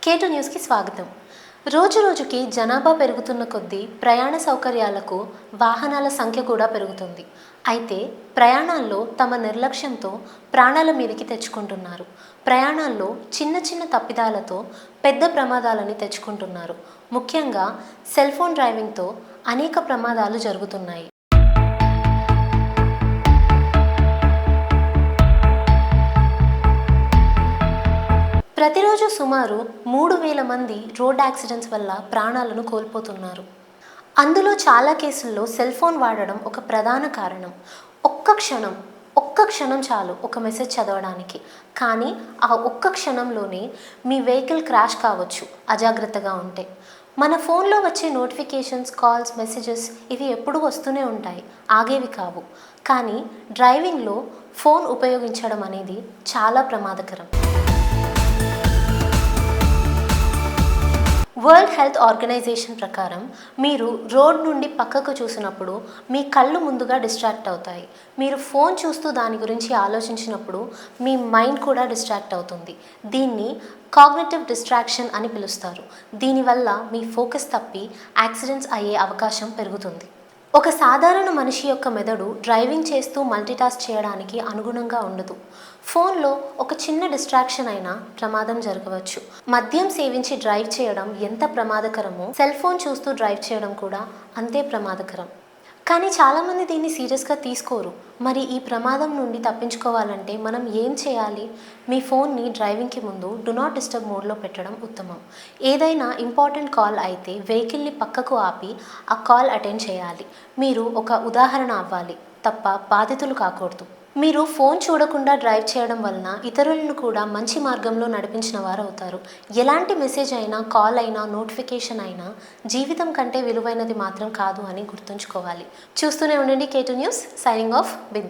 కేటు న్యూస్కి స్వాగతం. రోజురోజుకి జనాభా పెరుగుతున్న కొద్దీ ప్రయాణ సౌకర్యాలకు వాహనాల సంఖ్య కూడా పెరుగుతుంది. అయితే ప్రయాణాల్లో తమ నిర్లక్ష్యంతో ప్రాణాల మీదకి తెచ్చుకుంటున్నారు. ప్రయాణాల్లో చిన్న చిన్న తప్పిదాలతో పెద్ద ప్రమాదాలని తెచ్చుకుంటున్నారు. ముఖ్యంగా సెల్ ఫోన్ డ్రైవింగ్తో అనేక ప్రమాదాలు జరుగుతున్నాయి. ప్రతిరోజు సుమారు 3,000 మంది రోడ్ యాక్సిడెంట్స్ వల్ల ప్రాణాలను కోల్పోతున్నారు. అందులో చాలా కేసుల్లో సెల్ ఫోన్ వాడడం ఒక ప్రధాన కారణం. ఒక్క క్షణం చాలు ఒక మెసేజ్ చదవడానికి. కానీ ఆ ఒక్క క్షణంలోనే మీ వెహికల్ క్రాష్ కావచ్చు అజాగ్రత్తగా ఉంటే. మన ఫోన్లో వచ్చే నోటిఫికేషన్స్, కాల్స్, మెసేజెస్ ఇవి ఎప్పుడూ వస్తూనే ఉంటాయి, ఆగేవి కావు. కానీ డ్రైవింగ్లో ఫోన్ ఉపయోగించడం అనేది చాలా ప్రమాదకరం. వరల్డ్ హెల్త్ ఆర్గనైజేషన్ ప్రకారం మీరు రోడ్ నుండి పక్కకు చూసినప్పుడు మీ కళ్ళు ముందుగా డిస్ట్రాక్ట్ అవుతాయి. మీరు ఫోన్ చూస్తూ దాని గురించి ఆలోచించినప్పుడు మీ మైండ్ కూడా డిస్ట్రాక్ట్ అవుతుంది. దీన్ని కాగ్నిటివ్ డిస్ట్రాక్షన్ అని పిలుస్తారు. దీనివల్ల మీ ఫోకస్ తప్పి యాక్సిడెంట్స్ అయ్యే అవకాశం పెరుగుతుంది. ఒక సాధారణ మనిషి యొక్క మెదడు డ్రైవింగ్ చేస్తూ మల్టీటాస్క్ చేయడానికి అనుగుణంగా ఉండదు. ఫోన్లో ఒక చిన్న డిస్ట్రాక్షన్ అయినా ప్రమాదం జరగవచ్చు. మద్యం సేవించి డ్రైవ్ చేయడం ఎంత ప్రమాదకరమో సెల్ ఫోన్ చూస్తూ డ్రైవ్ చేయడం కూడా అంతే ప్రమాదకరం. కానీ చాలామంది దీన్ని సీరియస్గా తీసుకోరు. మరి ఈ ప్రమాదం నుండి తప్పించుకోవాలంటే మనం ఏం చేయాలి? మీ ఫోన్ని డ్రైవింగ్కి ముందు డు నాట్ డిస్టర్బ్ మోడ్లో పెట్టడం ఉత్తమం. ఏదైనా ఇంపార్టెంట్ కాల్ అయితే వెహికల్ని పక్కకు ఆపి ఆ కాల్ అటెండ్ చేయాలి. మీరు ఒక ఉదాహరణ అవ్వాలి తప్ప బాధితులు కాకూడదు. మీరు ఫోన్ చూడకుండా డ్రైవ్ చేయడం వలన ఇతరులను కూడా మంచి మార్గంలో నడిపించిన వారు అవుతారు. ఎలాంటి మెసేజ్ అయినా, కాల్ అయినా, నోటిఫికేషన్ అయినా జీవితం కంటే విలువైనది మాత్రం కాదు అని గుర్తుంచుకోవాలి. చూస్తూనే ఉండండి కేటు న్యూస్. సైనింగ్ ఆఫ్ బిందు.